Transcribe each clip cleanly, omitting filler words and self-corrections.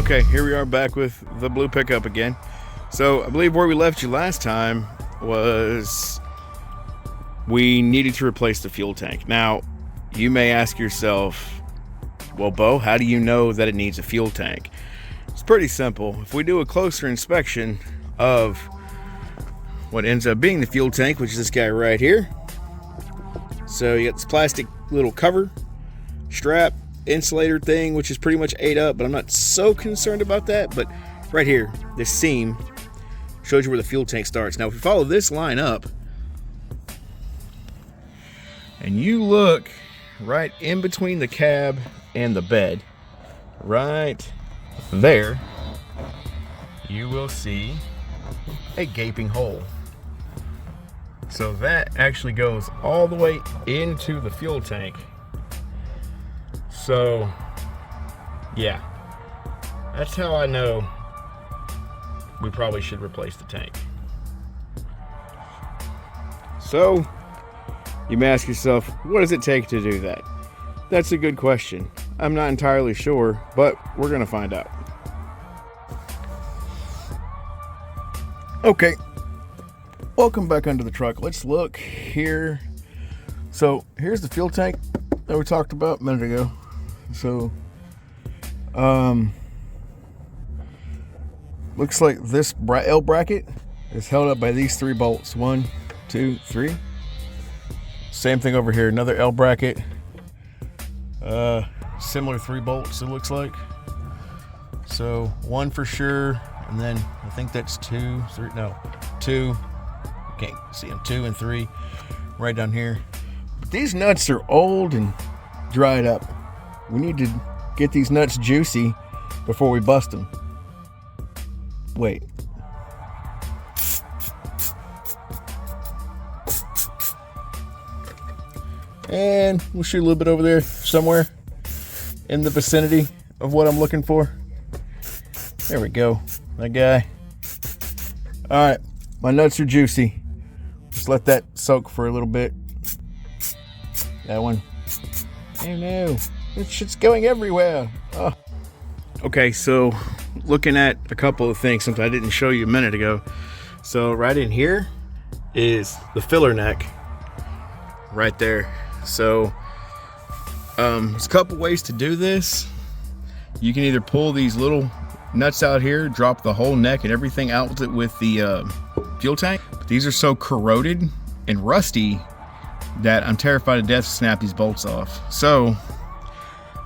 Okay, here we are back with the blue pickup again. So I believe where we left you last time was we needed to replace the fuel tank. Now, you may ask yourself, well, Bo, how do you know that it needs a fuel tank? It's pretty simple. If we do a closer inspection of what ends up being the fuel tank, which is this guy right here. So you got this plastic little cover, strap, insulator thing, which is pretty much ate up, but I'm not so concerned about that. But right here, this seam shows you where the fuel tank starts. Now, if you follow this line up and you look right in between the cab and the bed, right there, you will see a gaping hole. So that actually goes all the way into the fuel tank. So, yeah, that's how I know we probably should replace the tank. So, you may ask yourself, what does it take to do that? That's a good question. I'm not entirely sure, but we're gonna find out. Okay, welcome back under the truck. Let's look here. So, here's the fuel tank that we talked about a minute ago. So, looks like this L bracket is held up by these 3 bolts. 1, 2, 3. Same thing over here, another L bracket. Similar 3 bolts, it looks like. So 1 for sure, and then I think that's 2, 3, no, 2. Can't see them, 2 and 3 right down here. But these nuts are old and dried up. We need to get these nuts juicy before we bust them. Wait. And we'll shoot a little bit over there somewhere in the vicinity of what I'm looking for. There we go. That guy. All right. My nuts are juicy. Just let that soak for a little bit. That one. Oh no. This shit's going everywhere. Oh. Okay, so looking at a couple of things, something I didn't show you a minute ago. So right in here is the filler neck right there. So there's a couple ways to do this. You can either pull these little nuts out here, drop the whole neck and everything out with the fuel tank. But these are so corroded and rusty that I'm terrified to death to snap these bolts off. So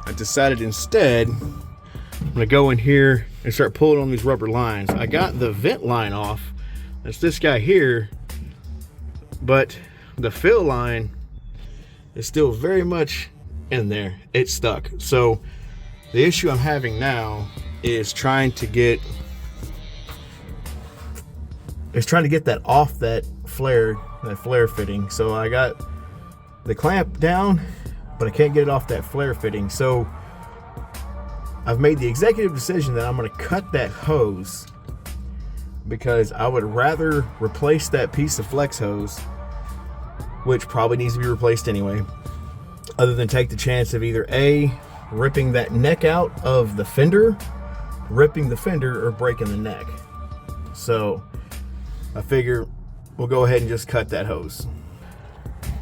I decided instead I'm gonna go in here and start pulling on these rubber lines. I got the vent line off. That's this guy here, but the fill line is still very much in there. It's stuck. So the issue I'm having now is trying to get that off that flare fitting. So I got the clamp down, but I can't get it off that flare fitting. So I've made the executive decision that I'm going to cut that hose, because I would rather replace that piece of flex hose, which probably needs to be replaced anyway, other than take the chance of either A, ripping that neck out of the fender, ripping the fender, or breaking the neck. So I figure we'll go ahead and just cut that hose.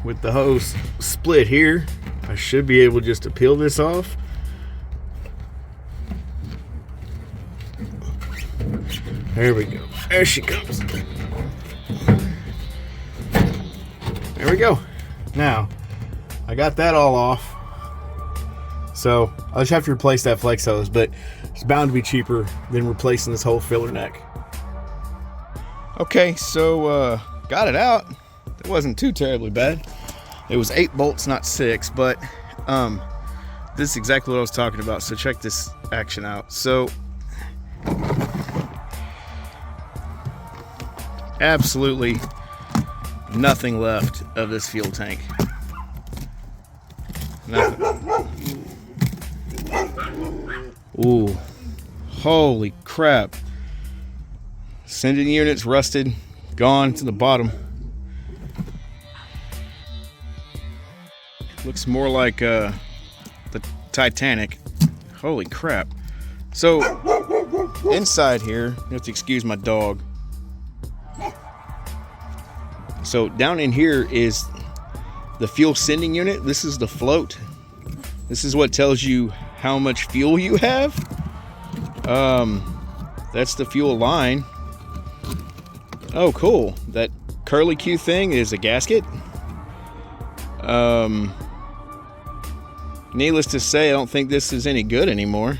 With the hose split here, I should be able just to peel this off. There we go. There she comes. There we go. Now, I got that all off. So I'll just have to replace that flex hose, but it's bound to be cheaper than replacing this whole filler neck. Okay, so got it out. It wasn't too terribly bad. It was 8 bolts, not 6, but this is exactly what I was talking about. So check this action out. So absolutely nothing left of this fuel tank. Nothing. Ooh, holy crap. Sending units rusted, gone to the bottom. Looks more like the Titanic. Holy crap. So Inside here, you have to excuse my dog. So down in here is the fuel sending unit. This is the float. This is what tells you how much fuel you have. That's the fuel line. Oh, cool. That curly Q thing is a gasket. Needless to say, I don't think this is any good anymore.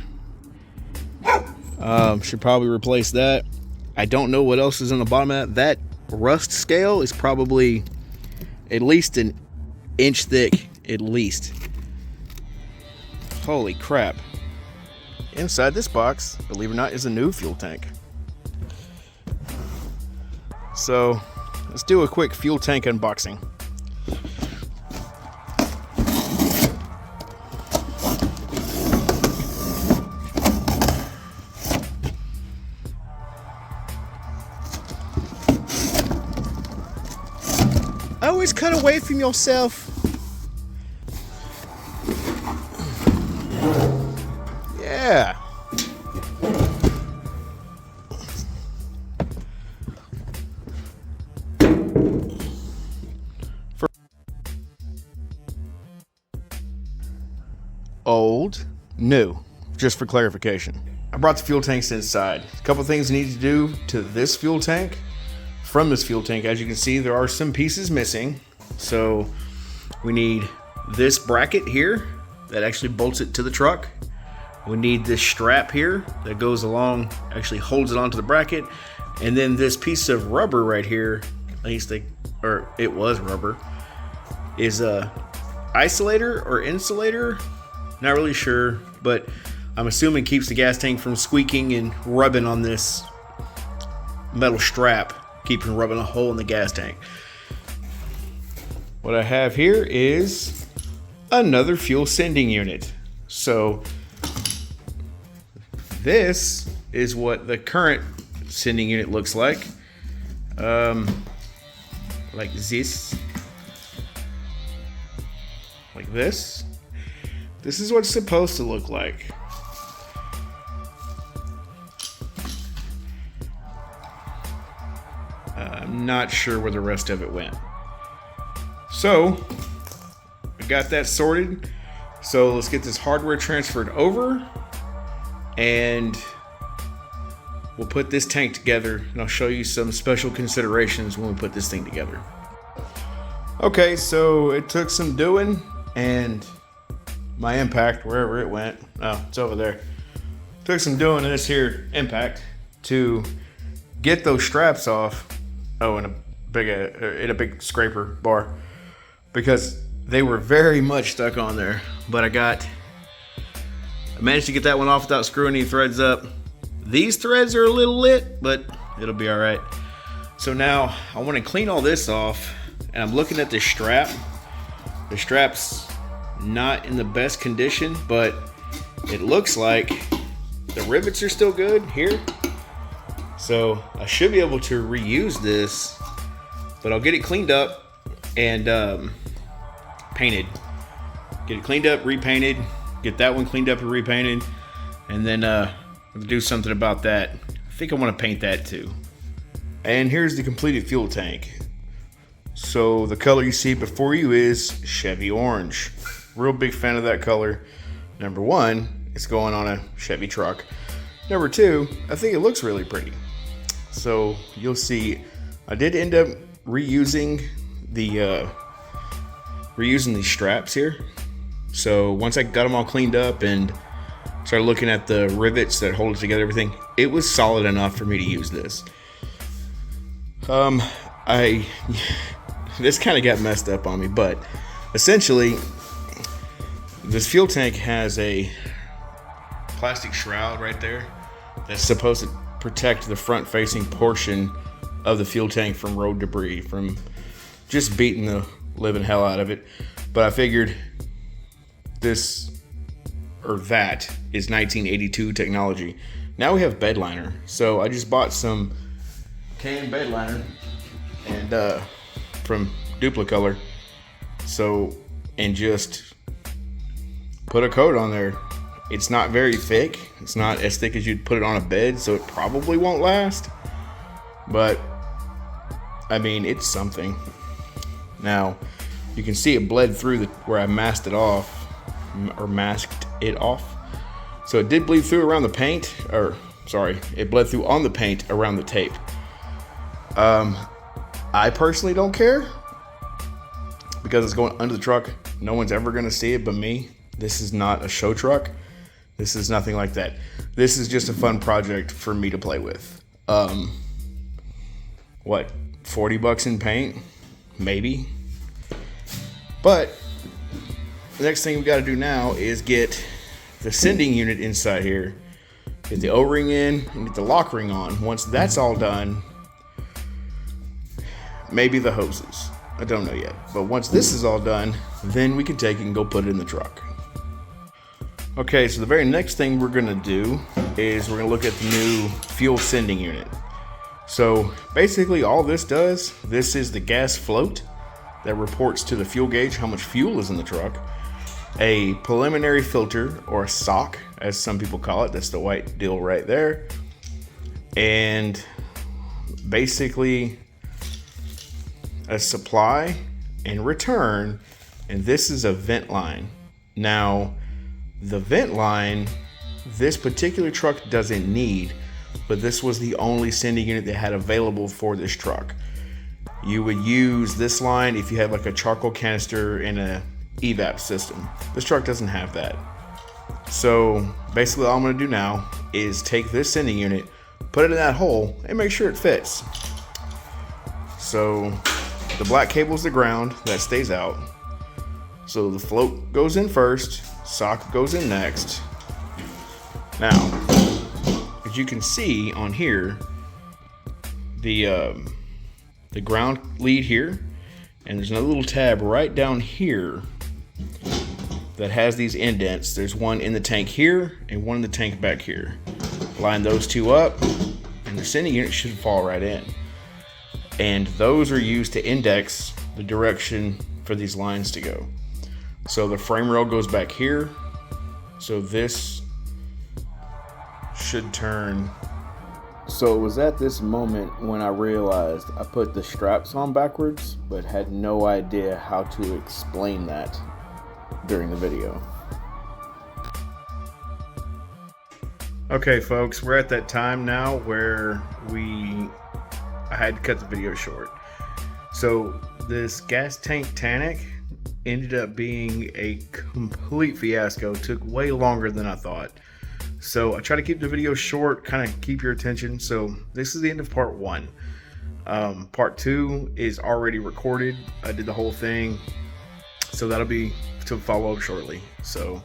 Should probably replace that. I don't know what else is on the bottom of that. That rust scale is probably at least an inch thick, at least. Holy crap. Inside this box, believe it or not, is a new fuel tank. So let's do a quick fuel tank unboxing. Always cut away from yourself. Yeah. Old, new, just for clarification. I brought the fuel tanks inside. A couple things I need to do to this fuel tank. From this fuel tank, as you can see, there are some pieces missing. So we need this bracket here that actually bolts it to the truck. We need this strap here that goes along, actually holds it onto the bracket. And then this piece of rubber right here, at least it was rubber, is a isolator or insulator. Not really sure, but I'm assuming keeps the gas tank from squeaking and rubbing on this metal strap, keeping rubbing a hole in the gas tank. What I have here is another fuel sending unit. So this is what the current sending unit looks like. Like this. Like this. This is what it's supposed to look like. I'm not sure where the rest of it went. So, I got that sorted. So let's get this hardware transferred over and we'll put this tank together and I'll show you some special considerations when we put this thing together. Okay, so it took some doing and my impact, wherever it went, oh, it's over there. Took some doing in this here impact to get those straps off. Oh, in a big scraper bar, because they were very much stuck on there. But I managed to get that one off without screwing any threads up. These threads are a little lit, but it'll be all right. So now I want to clean all this off, and I'm looking at this strap. The strap's not in the best condition, but it looks like the rivets are still good here. So I should be able to reuse this, but I'll get it cleaned up and painted. Get it cleaned up, repainted, get that one cleaned up and repainted, and then do something about that. I think I want to paint that too. And here's the completed fuel tank. So the color you see before you is Chevy orange. Real big fan of that color. Number one, it's going on a Chevy truck. Number two, I think it looks really pretty. So you'll see, I did end up reusing these straps here. So once I got them all cleaned up and started looking at the rivets that hold together everything, it was solid enough for me to use this. This kind of got messed up on me, but essentially this fuel tank has a plastic shroud right there that's supposed to protect the front facing portion of the fuel tank from road debris, from just beating the living hell out of it. But I figured that is 1982 technology. Now we have bed liner. So I just bought some can bed liner and from Duplicolor. So, and just put a coat on there It's not very thick. It's not as thick as you'd put it on a bed, so it probably won't last. But, I mean, it's something. Now, you can see it bled through where I masked it off. So it did bleed through around the paint, it bled through on the paint around the tape. I personally don't care because it's going under the truck. No one's ever gonna see it but me. This is not a show truck. This is nothing like that. This is just a fun project for me to play with. What, $40 in paint? Maybe. But the next thing we got to do now is get the sending unit inside here, get the O-ring in, and get the lock ring on. Once that's all done, maybe the hoses. I don't know yet. But once this is all done, then we can take it and go put it in the truck. Okay, so the very next thing we're gonna do is we're gonna look at the new fuel sending unit. So basically all this does, this is the gas float that reports to the fuel gauge how much fuel is in the truck, a preliminary filter, or a sock as some people call it, that's the white deal right there, and basically a supply and return, and this is a vent line. Now the vent line, this particular truck doesn't need, but this was the only sending unit they had available for this truck. You would use this line if you had like a charcoal canister in a evap system. This truck doesn't have that. So basically all I'm gonna do now is take this sending unit, put it in that hole, and make sure it fits. So the black cable's the ground, that stays out. So the float goes in first, sock goes in next. Now, as you can see on here, the ground lead here, and there's another little tab right down here that has these indents. There's one in the tank here and one in the tank back here. Line those two up and the sending unit should fall right in. And those are used to index the direction for these lines to go. So the frame rail goes back here. So this should turn. So it was at this moment when I realized I put the straps on backwards, but had no idea how to explain that during the video. Okay folks, we're at that time now where I had to cut the video short. So this GasTanktanic ended up being a complete fiasco. It took way longer than I thought. So I try to keep the video short, kind of keep your attention. So this is the end of part 1. Part 2 is already recorded. I did the whole thing. So that'll be to follow up shortly. So